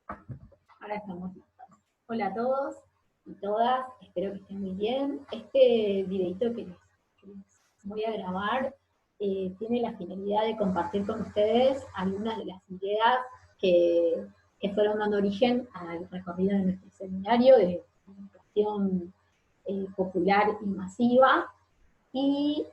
Ahora estamos listos. Hola a todos y todas, espero que estén muy bien. Este videito que les voy a grabar tiene la finalidad de compartir con ustedes algunas de las ideas que, que fueron dando origen al recorrido de nuestro seminario de educación popular y masiva, y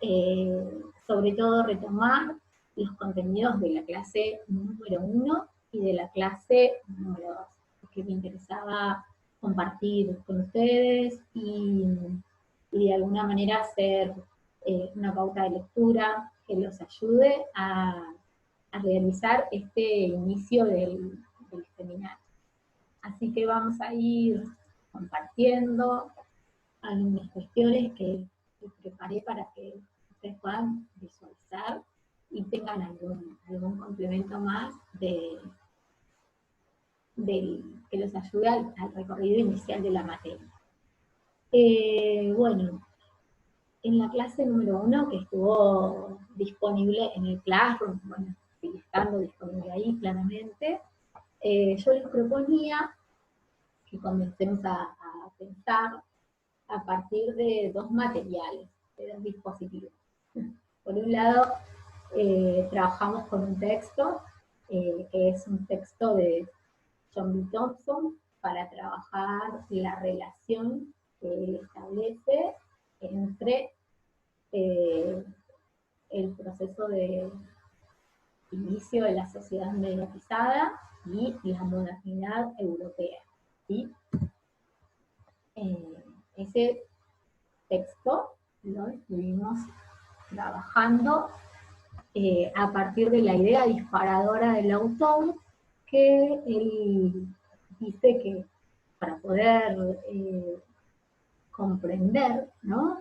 sobre todo retomar los contenidos de la clase número 1 y de la clase número 2, porque me interesaba compartir con ustedes y de alguna manera hacer una pauta de lectura que los ayude a realizar este inicio del seminario. Así que vamos a ir compartiendo algunas cuestiones que preparé para que ustedes puedan visualizar y tengan algún complemento más que los ayude al recorrido inicial de la materia. Bueno, en la clase número 1 que estuvo disponible en el Classroom, bueno, sigue estando disponible ahí claramente, yo les proponía que comencemos a pensar a partir de dos materiales, de dos dispositivos. Por un lado, trabajamos con un texto, que es un texto de John B. Thompson, para trabajar la relación que él establece entre el proceso de inicio de la sociedad mediatizada y la modernidad europea, ¿sí? Ese texto lo estuvimos trabajando a partir de la idea disparadora del autor, que él dice que para poder comprender, ¿no?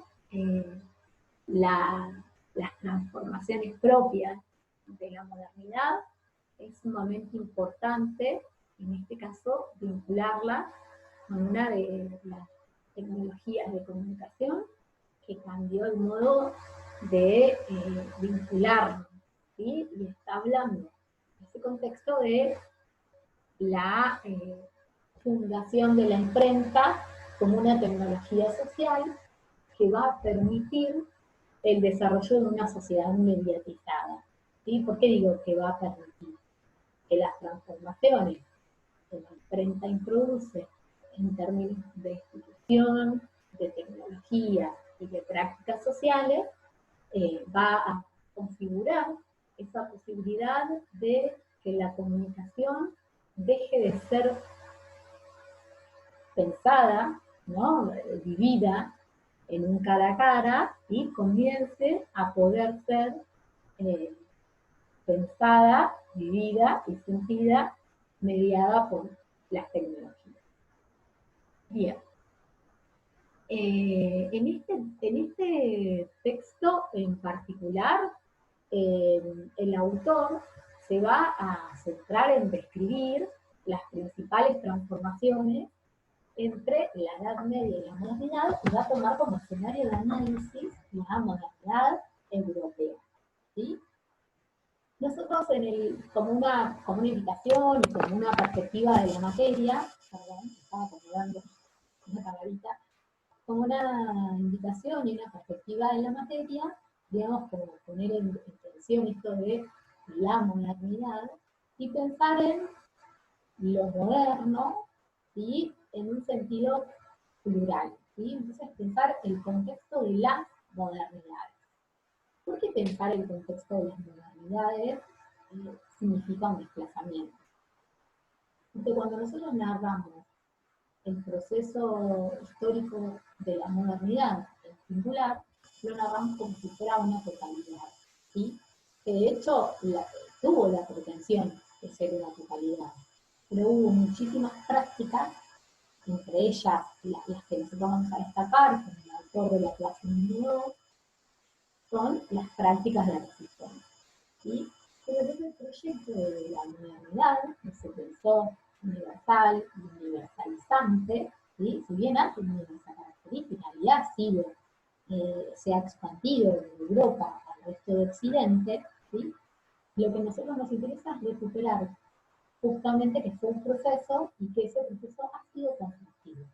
Las transformaciones propias de la modernidad, es sumamente importante, en este caso, vincularla con una de las tecnologías de comunicación que cambió el modo de vincularnos, ¿sí? Y está hablando en ese contexto de la fundación de la imprenta como una tecnología social que va a permitir el desarrollo de una sociedad mediatizada. ¿Sí? ¿Por qué digo que va a permitir? Que las transformaciones que la imprenta introduce en términos de institución, de tecnología y de prácticas sociales, va a configurar esa posibilidad de que la comunicación deje de ser pensada, ¿no? Vivida en un cara a cara y comience a poder ser pensada, vivida y sentida, mediada por las tecnologías. Bien. En este texto en particular, el autor se va a centrar en describir las principales transformaciones entre la Edad Media y la modernidad, y va a tomar como escenario de análisis la modernidad europea, ¿sí? Nosotros como una invitación y como una perspectiva de la materia, perdón, estaba acomodando una palabrita, como una invitación y una perspectiva de la materia, digamos, como poner en tensión esto de la modernidad y pensar en lo moderno, ¿sí? En un sentido plural, ¿sí? Entonces pensar el contexto de las modernidades. ¿Por qué pensar el contexto de las modernidades significa un desplazamiento? Porque cuando nosotros narramos el proceso histórico de la modernidad en singular, lo narramos como si fuera una totalidad, ¿sí? Que de hecho tuvo la pretensión de ser una totalidad, pero hubo muchísimas prácticas, entre ellas las que nosotros vamos a destacar, como el autor de la clase número 2, son las prácticas de la resistencia, ¿sí? Pero desde el proyecto de la modernidad, que se pensó universal y universalizante, ¿sí? Si bien ha tenido esa característica y ha sido, se ha expandido de Europa al resto de Occidente, ¿sí? Lo que a nosotros nos interesa es recuperar justamente que fue un proceso y que ese proceso ha sido constructivo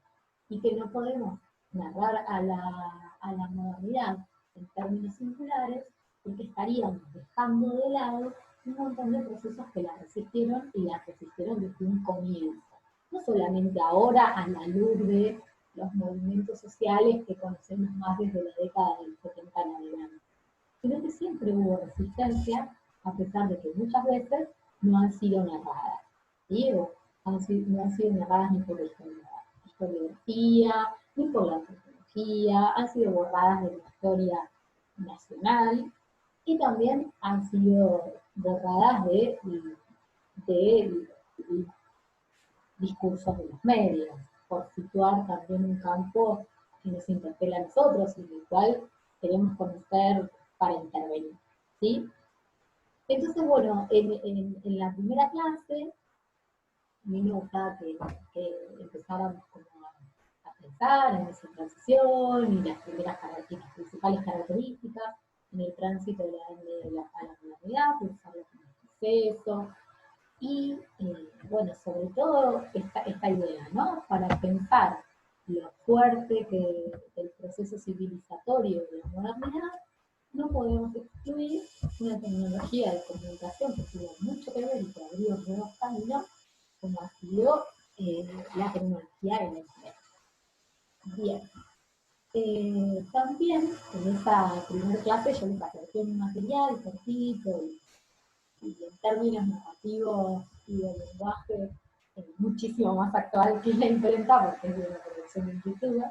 y que no podemos narrar a la modernidad en términos singulares porque estaríamos dejando de lado un montón de procesos que la resistieron y la resistieron desde un comienzo. No solamente ahora a la luz de los movimientos sociales que conocemos más desde la década del 70 en adelante, sino que siempre hubo resistencia, a pesar de que muchas veces no han sido narradas. ¿Sí? No han sido narradas ni por la historiografía, ni por la antropología, han sido borradas de la historia nacional y también han sido borradas de discursos de los medios, por situar también un campo que nos interpela a nosotros y el cual queremos conocer para intervenir, ¿sí? Entonces, bueno, en la primera clase, a mí me gustaba que empezáramos como a pensar en esa transición y las principales características en el tránsito de a la modernidad, pensarlo como un proceso, y bueno, sobre todo esta idea, ¿no? Para pensar lo fuerte que el proceso civilizatorio de la modernidad, no podemos excluir una tecnología de comunicación que tuvo mucho que ver y que abrió nuevos caminos, como ha sido la tecnología de la internet. Bien. También en esa primera clase yo les acerqué un material cortito y en términos narrativos y de lenguaje muchísimo más actual que la imprenta, porque es de una producción en YouTube,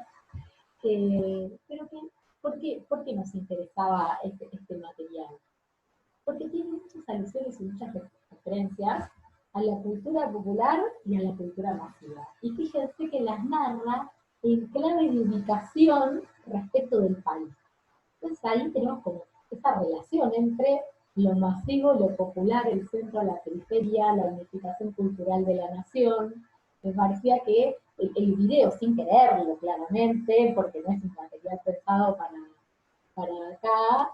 pero que, ¿por qué nos interesaba este material? Porque tiene muchas alusiones y muchas referencias a la cultura popular y a la cultura masiva. Y fíjense que las narra en clave de ubicación respecto del país. Entonces ahí tenemos como esa relación entre lo masivo, lo popular, el centro, la periferia, la unificación cultural de la nación. Me parecía que el video, sin quererlo claramente, porque no es un material pensado para acá,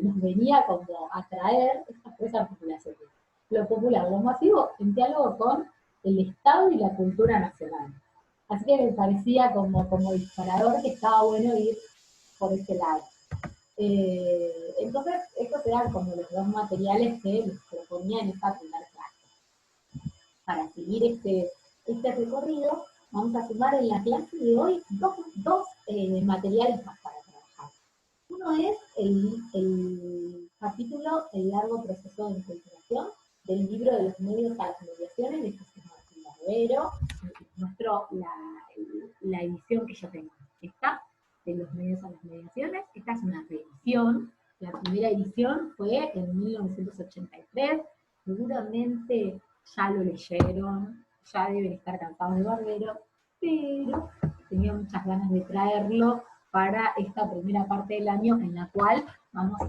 nos venía como a traer estas tres articulaciones. Lo popular, lo masivo, en diálogo con el Estado y la cultura nacional. Así que me parecía como disparador que estaba bueno ir por ese lado. Entonces, estos eran como los dos materiales que les proponía en esta primera clase. Para seguir este recorrido, vamos a sumar en la clase de hoy dos materiales más para trabajar. Uno es el capítulo El largo proceso de enculturación del libro de los medios a las mediaciones de Jesús Martín Barbero. Muestro la edición que yo tengo. Esta de los medios a las mediaciones. Esta es una reedición. La primera edición fue en 1983. Seguramente ya lo leyeron, ya deben estar cansados de Barbero, pero tenía muchas ganas de traerlo para esta primera parte del año en la cual vamos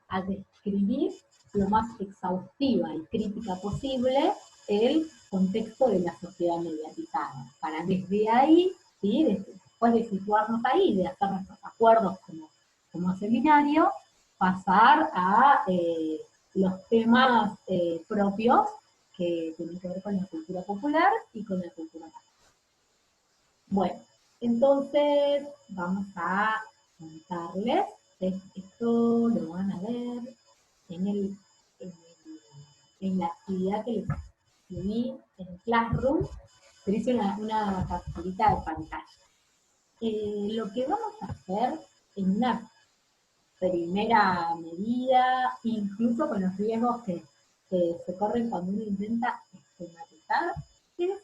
a describir lo más exhaustiva y crítica posible el contexto de la sociedad mediatizada, para desde ahí, ¿sí? Después de situarnos ahí, de hacer nuestros acuerdos como seminario, pasar a los temas propios que tienen que ver con la cultura popular y con la cultura catalana. Bueno, entonces vamos a contarles, esto lo van a ver en la actividad que les escribí en Classroom, pero hice una capturita de pantalla. Lo que vamos a hacer en una primera medida, incluso con los riesgos que se corren cuando uno intenta esquematizar, es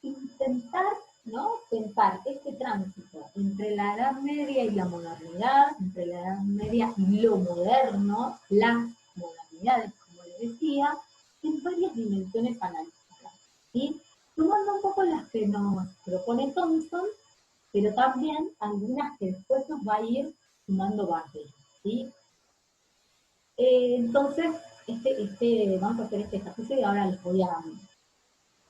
intentar, ¿no?, pensar este tránsito entre la Edad Media y la modernidad, entre la Edad Media y lo moderno, las modernidades, como les decía, en varias dimensiones analíticas, ¿sí? Tomando un poco las que nos propone Thompson, pero también algunas que después nos va a ir sumando Barbero, ¿sí? Entonces, vamos a hacer este ejercicio y ahora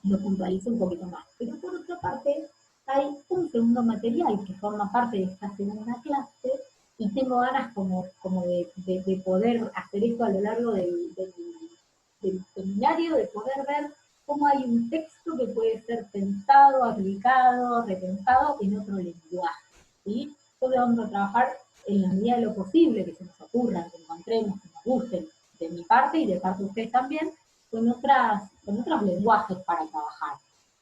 lo puntualizo un poquito más. Pero por otra parte, hay un segundo material que forma parte de esta segunda clase y tengo ganas como de poder hacer esto a lo largo del seminario, de poder ver cómo hay un texto que puede ser pensado, aplicado, repensado en otro lenguaje, ¿sí? Entonces vamos a trabajar en la medida de lo posible, que se nos ocurra, que encontremos, que nos gusten, de mi parte y de parte de ustedes también, con otros lenguajes para trabajar.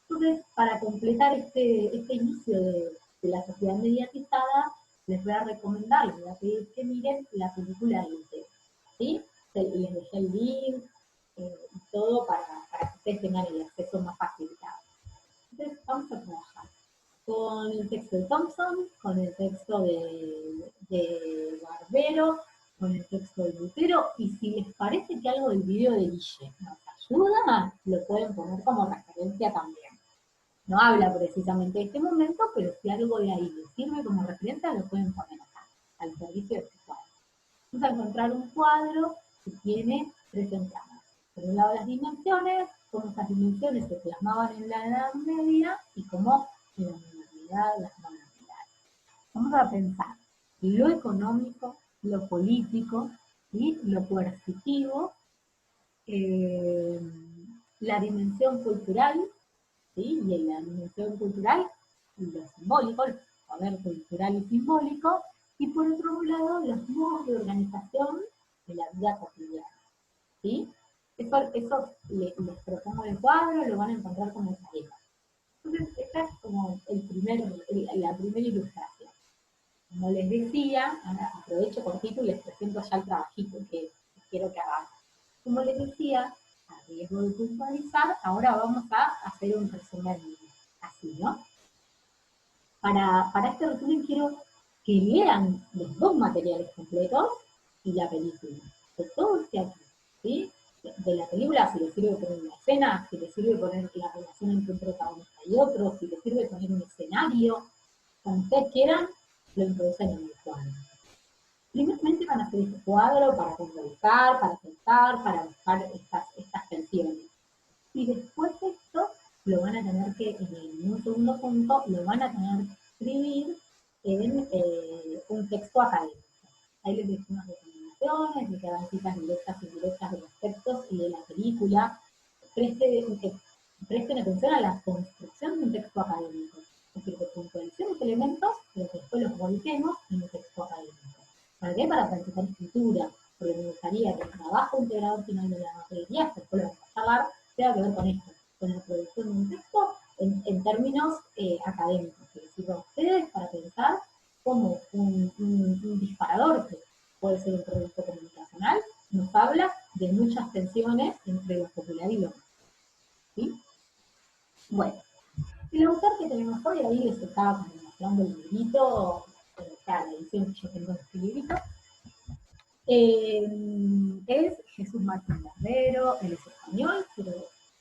Entonces, para completar este inicio de la sociedad mediatizada, les voy a recomendar, les voy a pedir que miren la película de Intero, ¿sí? Les dejé el link y todo para que ustedes tengan el acceso más facilitado. Entonces, vamos a trabajar con el texto de Thompson, con el texto de Barbero, con el texto de Lutero, y si les parece que algo del video de Guille nos ayuda, lo pueden poner como referencia también. No habla precisamente de este momento, pero si algo de ahí les sirve como referencia, lo pueden poner acá, al servicio de este cuadro. Vamos a encontrar un cuadro que tiene tres entradas. Por un lado las dimensiones, cómo esas dimensiones se plasmaban en la Edad Media y cómo en la modernidad las modernidades. Vamos a pensar lo económico, lo político, ¿sí? Lo coercitivo, eh, la dimensión cultural, ¿sí? Y en la dimensión cultural, lo simbólico, el poder cultural y simbólico, y por otro lado, los modos de organización de la vida cotidiana, ¿sí? Eso les propongo en el cuadro, lo van a encontrar como tarea. Entonces, esta es como la primera ilustración. Como les decía, ahora aprovecho cortito y les presento ya el trabajito que quiero que hagan. Como les decía, a riesgo de puntualizar, ahora vamos a hacer un resumen así, ¿no? Para este resumen quiero que lean los dos materiales completos y la película. De todo este aquí, ¿sí? De la película, si les sirve poner una escena, si les sirve poner la relación entre un protagonista y otro, si les sirve poner un escenario, como ustedes quieran, lo introducen en el cuadro. Primeramente van a hacer este cuadro para conversar, para pensar, para buscar estas tensiones. Y después esto lo van a tener que, en un segundo punto, lo van a tener que escribir en un texto académico. Ahí les dejo unas recomendaciones de que hagan citas directas e indirectas de los textos y de la película. Presten atención a la construcción de un texto académico. Es decir, que puntualicemos elementos, pero que después los volquemos en un texto académico. ¿Para qué? Para practicar escritura, porque me gustaría que el trabajo integrador final de la materia, que después lo vamos a charlar, tenga que ver con esto, con la producción de un texto en términos académicos, que les sirva a ustedes para pensar como un disparador, que puede ser un producto comunicacional, nos habla de muchas tensiones entre lo popular y lo más. ¿Sí? Bueno, el autor que tenemos hoy, ahí les estaba mostrando el librito, la edición que yo tengo de este librito, es Jesús Martín Barbero, él es español, pero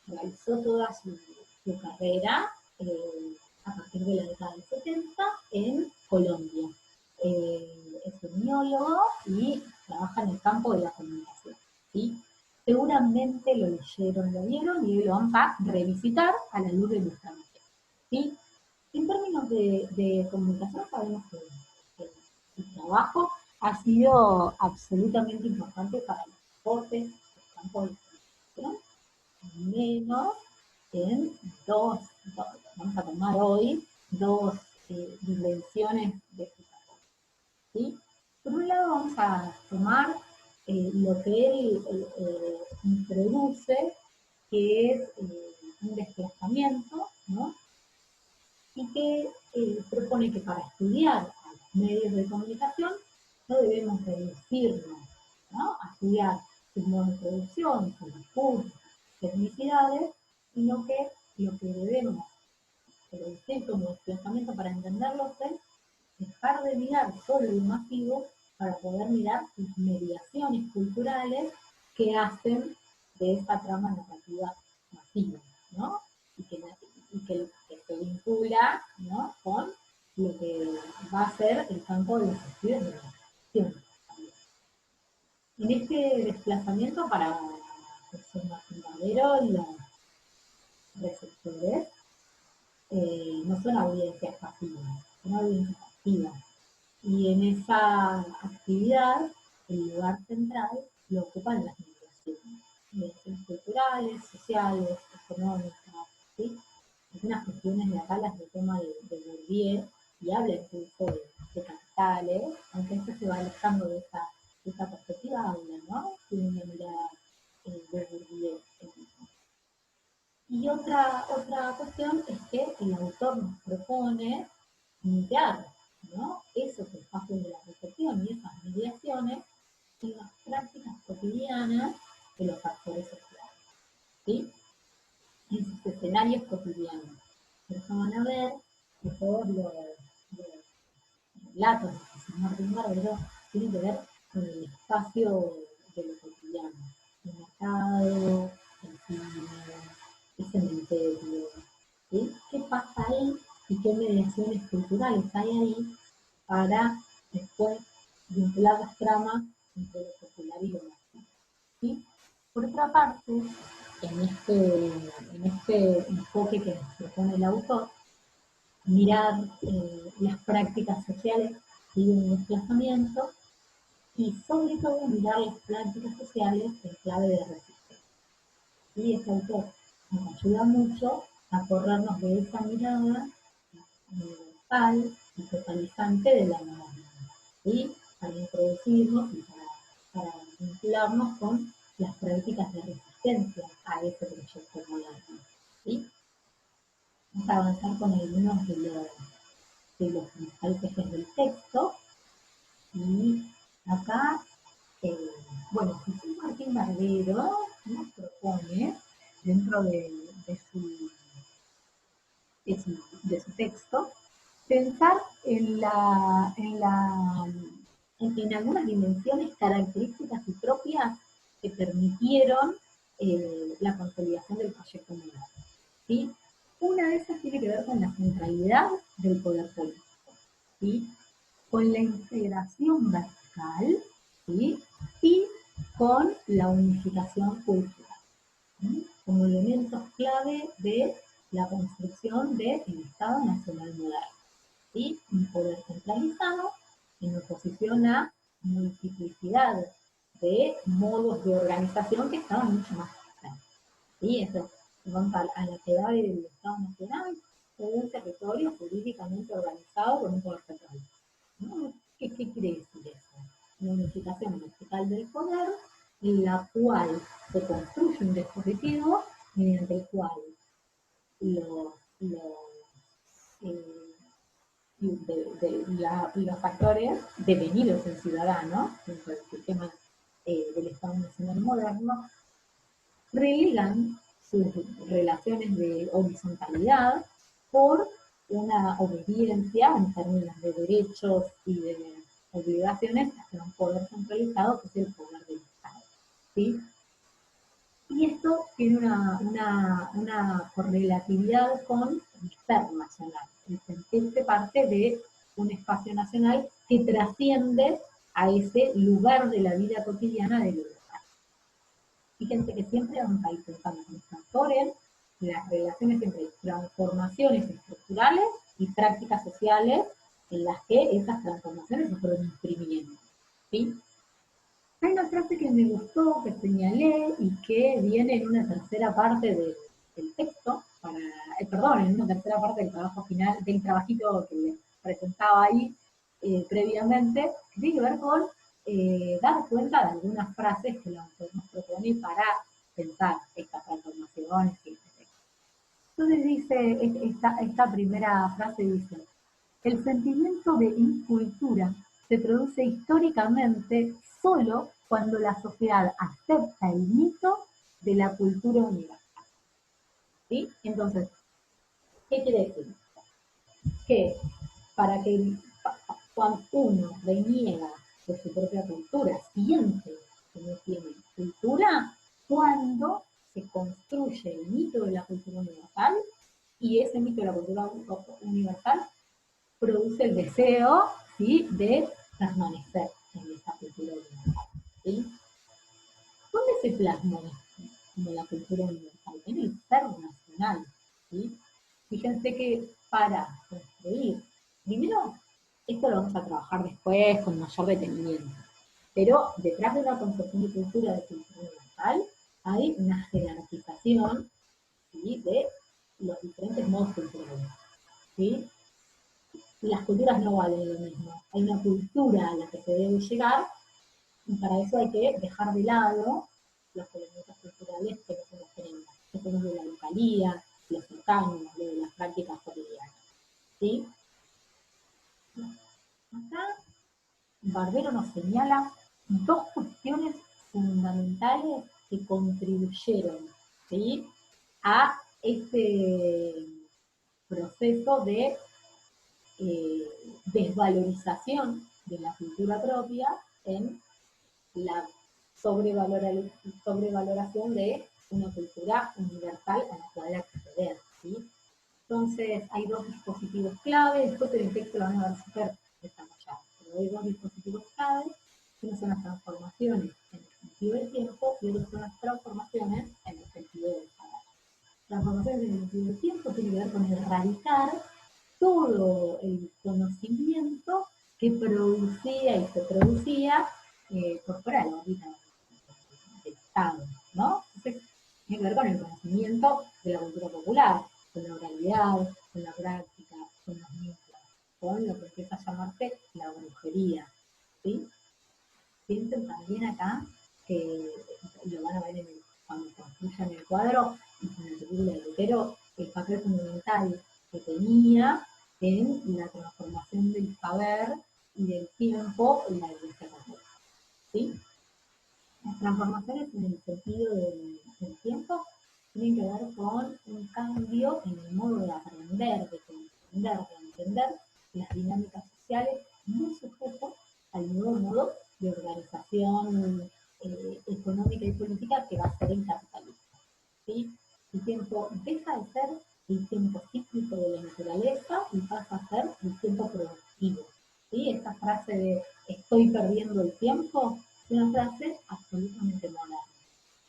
realizó toda su carrera a partir de la década del 70 en Colombia. Es semiólogo y trabaja en el campo de la comunicación, ¿sí? Seguramente lo leyeron, lo vieron y hoy lo vamos a revisitar a la luz de nuestra mente, ¿sí? En términos de comunicación sabemos que el trabajo ha sido absolutamente importante para los deportes, el campo de la comunicación, al menos en vamos a tomar hoy dos dimensiones de su trabajo, ¿sí? Por un lado vamos a tomar lo que él introduce, que es un desplazamiento, ¿no? Y que propone que para estudiar a los medios de comunicación no debemos reducirnos, ¿no? A estudiar sus modos de producción, sus discursos, tecnicidades, sino que lo que debemos producir como desplazamiento para entenderlos es dejar de mirar solo lo masivo para poder mirar las mediaciones culturales que hacen de esta trama narrativa masiva, ¿no? Y que se vincula, ¿no? Con lo que va a ser el campo de los estudios de la educación. En este desplazamiento para Jesús Martín Barbero, los receptores no son audiencias pasivas, son audiencias activas. Y en esa actividad, el lugar central lo ocupan las mediaciones culturales, sociales, económicas, ¿sí? Algunas cuestiones de acá las retoma de Bourdieu y habla incluso de capitales, aunque esto se va alejando de esa perspectiva, habla, ¿no? Tiene una mirada de Bourdieu. Y otra cuestión es que el autor nos propone mirar, ¿no? Esos espacios de la reflexión y esas mediaciones en las prácticas cotidianas de los actores sociales, ¿sí? En sus escenarios cotidianos. Por eso van a ver que todos los relatos de José Martín Barbero tienen que ver con el espacio de lo cotidiano, el mercado, el cine, el cementerio, ¿sí? ¿Qué pasa ahí y qué mediaciones culturales hay ahí para después vincular las tramas entre lo popular y lo masivo, ¿sí? Por otra parte, en este enfoque que nos propone el autor, mirar las prácticas sociales y un desplazamiento y sobre todo mirar las prácticas sociales en clave de resistencia. Y este autor nos ayuda mucho a corrernos de esa mirada universal y totalizante de la modernidad, ¿sí? Para introducirnos y para vincularnos con las prácticas de resistencia a ese proyecto moderno, ¿sí? Vamos a avanzar con algunos de los principales ejes del texto y acá, bueno, José Martín Barbero nos propone dentro de su texto pensar en algunas dimensiones características y propias que permitieron la consolidación del proyecto moderno, ¿sí? Una de esas tiene que ver con la centralidad del poder político, ¿sí? Con la integración vertical, ¿sí? Y con la unificación cultural, ¿sí? Como elementos clave de la construcción del Estado Nacional moderno, ¿sí? Un poder centralizado en oposición a multiplicidad de modos de organización que estaban mucho más presentes, ¿sí? Eso vamos a la que va del Estado Nacional, un territorio jurídicamente organizado con un poder central, ¿no? ¿Qué quiere decir eso? Una unificación vertical del poder, en la cual se construye un dispositivo mediante el cual los los factores devenidos en ciudadanos dentro del sistema del Estado Nacional moderno relegan sus relaciones de horizontalidad por una obediencia en términos de derechos y de obligaciones hacia un poder centralizado que es el poder del Estado, ¿sí? Y esto tiene una correlatividad con el ser nacional, el sentirse parte de un espacio nacional que trasciende a ese lugar de la vida cotidiana del lugar. Fíjense que siempre vamos a ir pensando en los factores, las relaciones entre transformaciones estructurales y prácticas sociales en las que esas transformaciones se fueron imprimiendo, ¿sí? Hay una frase que me gustó, que señalé y que viene en una tercera parte del texto, perdón, en una tercera parte del trabajo final, del trabajito que les presentaba ahí previamente, que tiene que ver con dar cuenta de algunas frases que el autor nos propone para pensar estas transformaciones y este texto. Entonces dice, esta primera frase dice, el sentimiento de incultura se produce históricamente solo cuando la sociedad acepta el mito de la cultura universal, ¿sí? Entonces, ¿qué quiere decir? Que para que cuando uno reniega de su propia cultura, siente que no tiene cultura, cuando se construye el mito de la cultura universal, y ese mito de la cultura universal produce el deseo, ¿sí?, de permanecer en esa cultura universal, ¿sí? ¿Dónde se plasma como la cultura universal? En el ser nacional, ¿sí? Fíjense que para construir, primero, esto lo vamos a trabajar después con mayor detenimiento, pero detrás de una concepción de cultura universal hay una jerarquización, ¿sí? De los diferentes modos culturales. ¿Sí? Las culturas no valen lo mismo. Hay una cultura a la que se debe llegar y para eso hay que dejar de lado los elementos culturales que no son los generan, que son los de la localía, los cercanos, los de las prácticas cotidianas. ¿Sí? Acá Barbero nos señala dos cuestiones fundamentales que contribuyeron, ¿sí?, a este proceso de desvalorización de la cultura propia en la sobrevaloración de una cultura universal a la cual acceder, ¿sí? Entonces, hay dos dispositivos clave, después en el texto lo van a ver súper desarrollado, pero hay dos dispositivos clave, uno son las transformaciones en el sentido del tiempo y otro son las transformaciones en el sentido del saber. Transformaciones en el sentido del tiempo tiene que ver con erradicar todo el conocimiento que producía y se producía por fuera de la órbita del Estado, ¿no? Entonces, tiene que ver con el conocimiento de la cultura popular, con la oralidad, con la práctica, con los mitos, con lo que empieza a llamarse la brujería, ¿sí? Piensen también acá, que lo van a ver cuando construyan el cuadro, en la película de Lutero, el papel fundamental que tenía en la transformación del saber y del tiempo en la Iglesia Católica, ¿sí? Las transformaciones en el sentido del tiempo tienen que ver con un cambio en el modo de aprender, de comprender, de entender las dinámicas sociales muy sujetas al nuevo modo de organización económica y política que va a ser el capitalismo, ¿sí? El tiempo deja de ser el tiempo cíclico de la naturaleza y pasa a ser el tiempo productivo, ¿sí? Esta frase de estoy perdiendo el tiempo es una frase absolutamente moderna,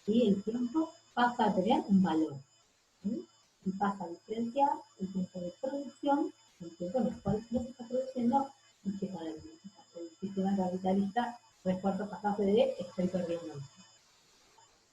¿sí? El tiempo pasa a tener un valor, ¿sí? Y pasa a diferenciar el tiempo de producción, el tiempo en el cual no se está produciendo y que para el sistema capitalista refuerza esa frase de estoy perdiendo el tiempo.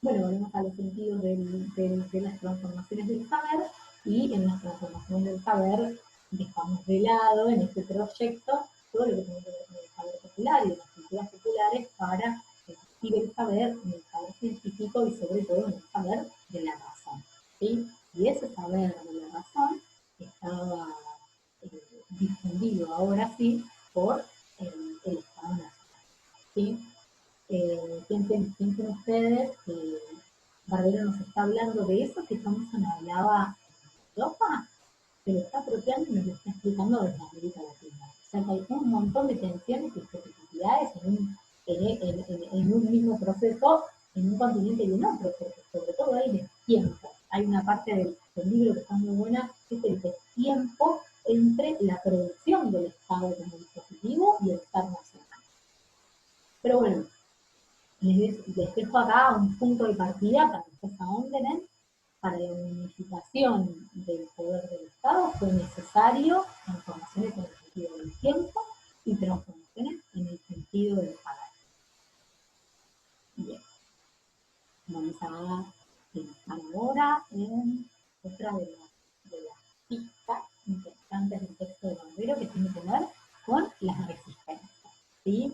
Bueno, volvemos a los sentidos de las transformaciones del saber y en las transformaciones del saber dejamos de lado en este proyecto todo lo que tiene que ver con el saber popular y las culturas populares para existir el saber en el saber científico y sobre todo en el saber de la razón, ¿sí? Y ese saber de la razón estaba difundido ahora sí por el Estado Nacional, ¿sí? Piensen ustedes que Barbero nos está hablando de eso que Thompson hablaba en Europa, se lo está apropiando y nos lo está explicando desde América Latina. O sea que hay un montón de tensiones y especificidades en un mismo proceso, en un continente y en otro, porque sobre todo hay de tiempo. Hay una parte del libro que está muy buena, que es el tiempo entre la producción del Estado como dispositivo y el Estado nacional. Pero bueno, les dejo acá un punto de partida para que ustedes ahonden. Para la unificación del poder del Estado fue necesario transformaciones en el sentido del tiempo y transformaciones en el sentido del saber. Bien, vamos a pensar ahora en otra de las pistas interesantes del texto de Barbero que tiene que ver con las resistencias, ¿sí?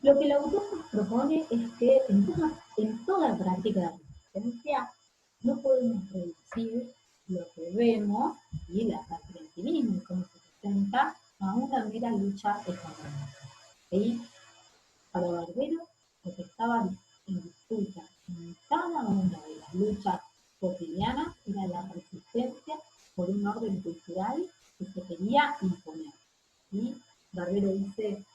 Lo que el autor nos propone es que en toda práctica de resistencia no podemos reducir lo que vemos y la práctica en sí misma, cómo se presenta, a una mera lucha económica, ¿sí? Para Barbero, lo que estaba en disputa en cada una de las luchas cotidianas era la resistencia por un orden cultural que se quería imponer, ¿sí? Barbero dice,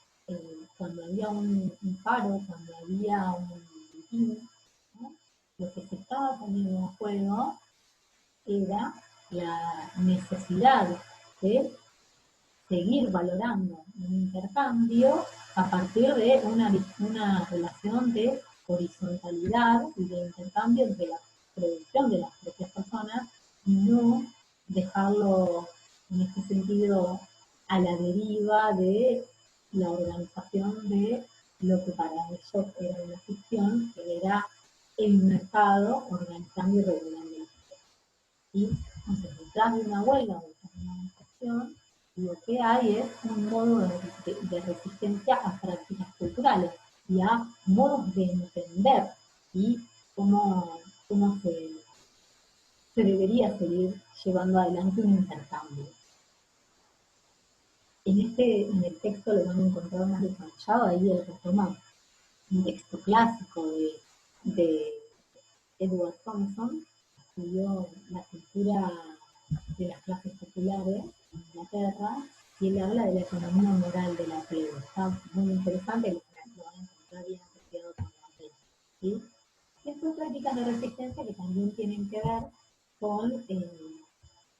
cuando había un paro, cuando había un mitin, ¿no?, lo que se estaba poniendo en juego era la necesidad de seguir valorando un intercambio a partir de una relación de horizontalidad y de intercambio entre la producción de las propias personas y no dejarlo en este sentido a la deriva de la organización de lo que para ellos era una ficción, que era el mercado organizando y regulando. ¿sí? Entonces, detrás de una huelga o detrás de una manifestación, lo que hay es un modo de resistencia a prácticas culturales y a modos de entender y cómo se debería seguir llevando adelante un intercambio. En el texto lo van a encontrar más desarrollado, ahí él retoma un texto clásico de Edward Thompson, que estudió la cultura de las clases populares en Inglaterra, y él habla de la economía moral de la plebe. Está muy interesante, lo van a encontrar bien asociado con la plebe, ¿sí? Estas prácticas de resistencia que también tienen que ver con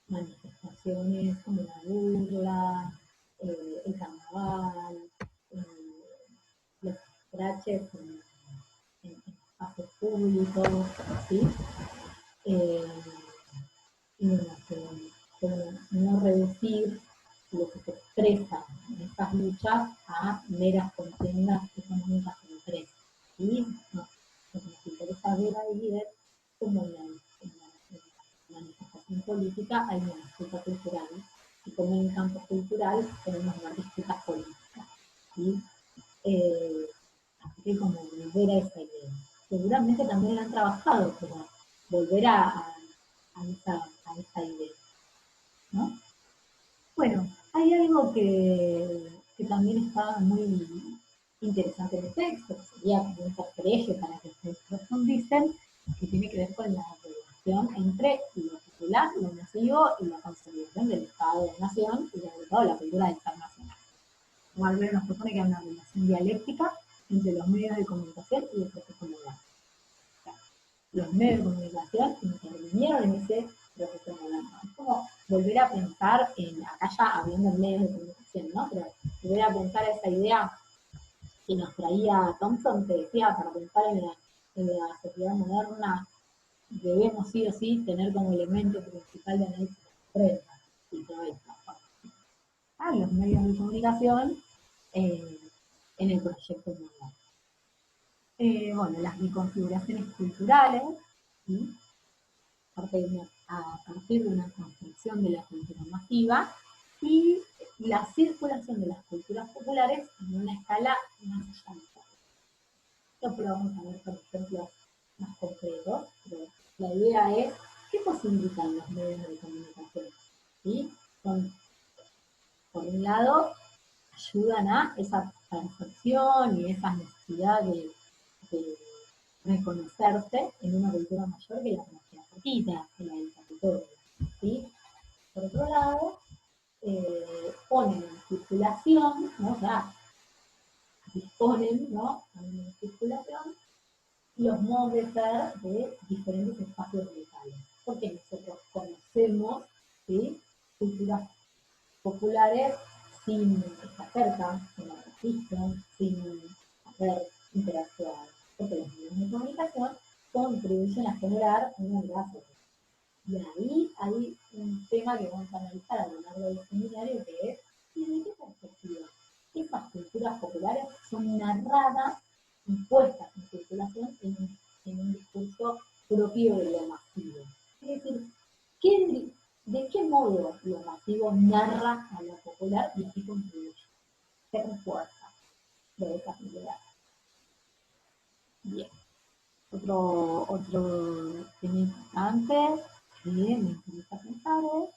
manifestaciones como la burla, el carnaval, eh, los scratches en espacios públicos, ¿sí? Eh, y bueno, no reducir lo que se expresa en estas luchas a meras contiendas económicas entre sí. ¿Sí? No, lo que nos interesa ver ahí es cómo en la manifestación política hay una disputa cultural y cómo en el campo cultural tenemos una disputa política. ¿Sí? Eh, Así que como volver a esa idea. Seguramente también la han trabajado, pero volver a esa idea, ¿no? Bueno, hay algo que también está muy interesante en el texto, que sería como un eje para que ustedes profundicen, que tiene que ver con la relación entre lo popular, lo masivo y la consolidación del Estado de Nación y sobre todo la cultura internacional. Como Albert nos propone que hay una relación dialéctica entre los medios de comunicación y el proceso moderno. O sea, los medios de comunicación intervinieron en ese proceso moderno. Es como volver a pensar acá ya hablando de medios de comunicación, ¿no? Pero volver a pensar esa idea que nos traía Thompson, que decía, para pensar en la sociedad moderna, debemos sí o sí tener como elemento principal de análisis la prensa y todo esto. Los medios de comunicación eh, en el proyecto mundial. Bueno, las reconfiguraciones culturales, ¿sí? A partir de una construcción de la cultura masiva y la circulación de las culturas populares en una escala más allá. Esto lo vamos a ver por ejemplos más concretos, pero la idea es, ¿qué posibilitan los medios de comunicación? ¿Sí? Son, por un lado, ayudan a esa percepción y esa necesidad de reconocerse en una cultura mayor que la que nos queda cerquita, que la del territorio. ¿Sí? Por otro lado, ponen en circulación, ¿no? O sea, disponen, ¿no? En circulación los modos de ser de diferentes espacios locales. Porque nosotros conocemos, ¿sí? Culturas populares sin estar cerca, sin haber visto, sin haber interactuado. Porque los medios de comunicación contribuyen a generar una mirada social. Y ahí hay un tema que vamos a analizar a lo largo del seminario, que es desde qué perspectiva estas culturas populares son narradas y puestas en circulación en un discurso propio de lo masivo. Es decir, ¿de qué modo lo masivo narra a lo popular y así contribuye? ¿Qué refuerza de esa sociedad? Bien. Otro tema importante que me interesa pensar es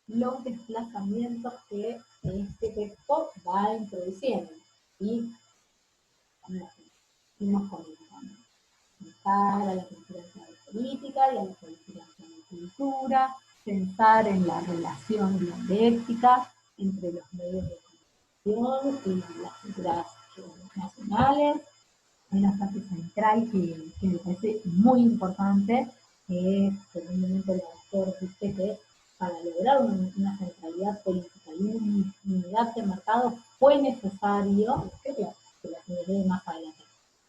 los desplazamientos que este texto va introduciendo. Y como fuimos comentando, pensar a la cultura en clave política y a la política en clave cultura, pensar en la relación dialéctica entre los medios de comunicación y las culturas nacionales. Hay una frase central que me parece muy importante, que es, en un momento el autor dice que para lograr una centralidad política y una unidad de mercado fue necesario, creo que la señalé más adelante,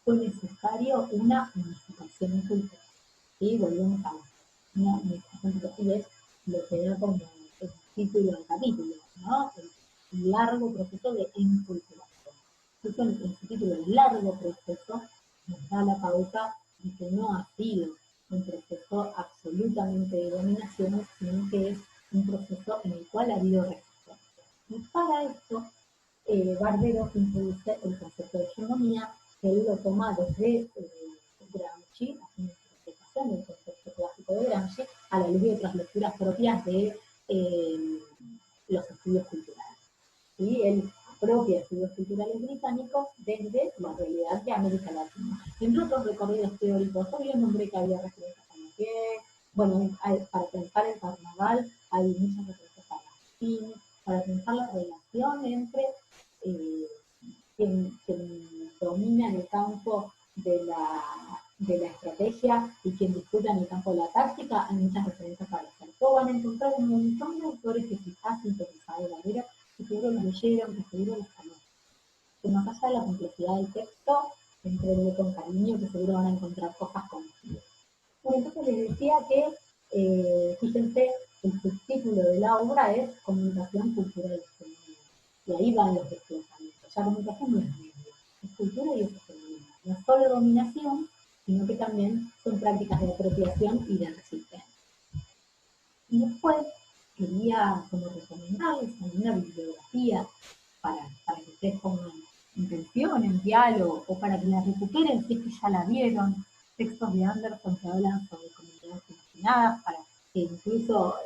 fue necesario una unificación cultural. Y volvemos a una unificación cultural, y es lo que da como el título del capítulo, ¿no? El largo proceso de enculturación. Entonces, en su título, el largo proceso, nos da la pauta de que no ha sido un proceso absoluto absolutamente de dominación, sino que es un proceso en el cual ha habido resistencia. Y para esto, Barbero introduce el concepto de hegemonía, que él lo toma desde Gramsci, hace una interpretación del concepto clásico de Gramsci, a la luz de otras lecturas propias de los estudios culturales. ¿Sí? Él apropia estudios culturales británicos desde la realidad de América Latina. Entre otros recorridos teóricos, hoy el nombre que había referencias a la que, bueno, para pensar el carnaval hay muchas referencias a Racine, para pensar la relación entre quien domina el campo de la estrategia y quien disputa en el campo de la táctica, hay muchas referencias a Sarko. Van a encontrar un montón de autores que quizás sintetizados de la que seguro los leyeron, que seguro los conocen. Que más allá de la complejidad del texto, entrenle con cariño, que seguro van a encontrar cosas conocidas. Bueno, entonces les decía que, fíjense, el subtítulo de la obra es Comunicación, Cultura y Economía. Y ahí van los desplazamientos. Ya comunicación no es medio, es cultura y es economía. No es solo dominación, sino que también son prácticas de apropiación y de resistencia. Y después quería como recomendarles una bibliografía para que ustedes pongan intención, en diálogo, o para que la recuperen si es que ya la vieron, textos de Anderson que hablan sobre comunidades imaginadas, para que incluso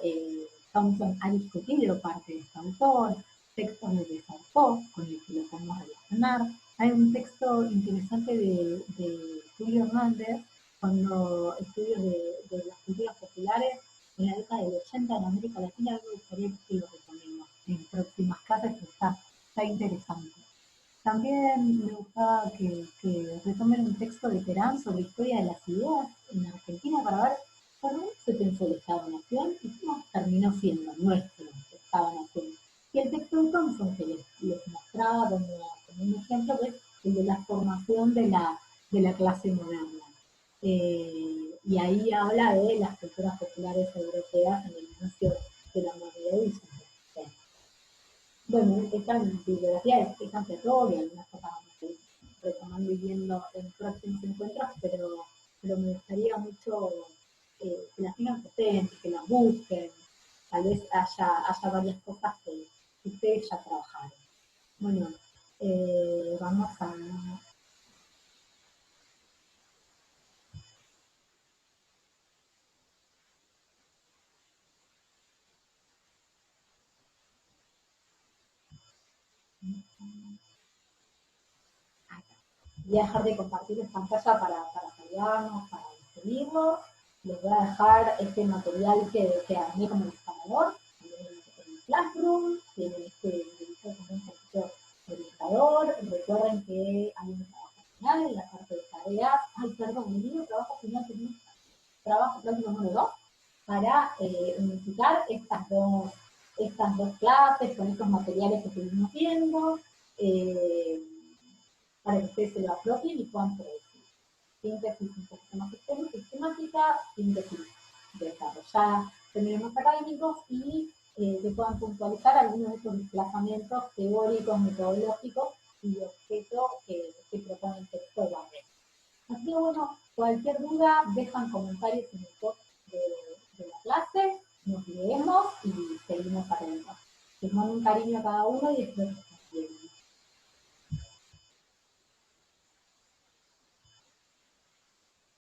Thompson ha discutido parte de este autor, textos de Sarko, con el que lo podemos relacionar. Hay un texto interesante de Julio Hernández, cuando estudios de las culturas populares en la década del 80 en América Latina, me gustaría que lo retomemos en próximas clases, que está interesante. También me gustaba que retomen un texto de Terán sobre historia de las ideas en Argentina para ver cómo se pensó el Estado-Nación y cómo terminó siendo nuestro Estado-Nación. Y el texto de Thompson que les mostraba como un ejemplo, que es el de la formación de la clase moderna. Y ahí habla de las culturas populares europeas en el inicio de la modernidad y sus resistencias. Bueno, esta bibliografía es ampliatoria, algunas cosas vamos a ir retomando y viendo en próximos encuentros, pero me gustaría mucho que las tengan presentes, que las busquen, tal vez haya varias cosas que ustedes ya trabajaron. Bueno, vamos a... Voy a dejar de compartir esta pantalla para saludarnos, para despedirnos. Les voy a dejar este material que armé como disparador en Classroom. Tienen este dibujo como un poquito orientador. Recuerden que hay un trabajo final en la parte de tareas. Ay, perdón, me digo trabajo final, que es trabajo práctico número 2, para unificar estas dos clases con estos materiales que estuvimos viendo. Para que ustedes se lo apropien y puedan predecir. Síntesis un poquito más sistemática, síntesis desarrollada en términos académicos y que puedan puntualizar algunos de estos desplazamientos teóricos, metodológicos y de objeto que propone el texto de Barrett. Así que bueno, cualquier duda, dejan comentarios en el post de la clase, nos leemos y seguimos adentro. Les mando un cariño a cada uno y espero que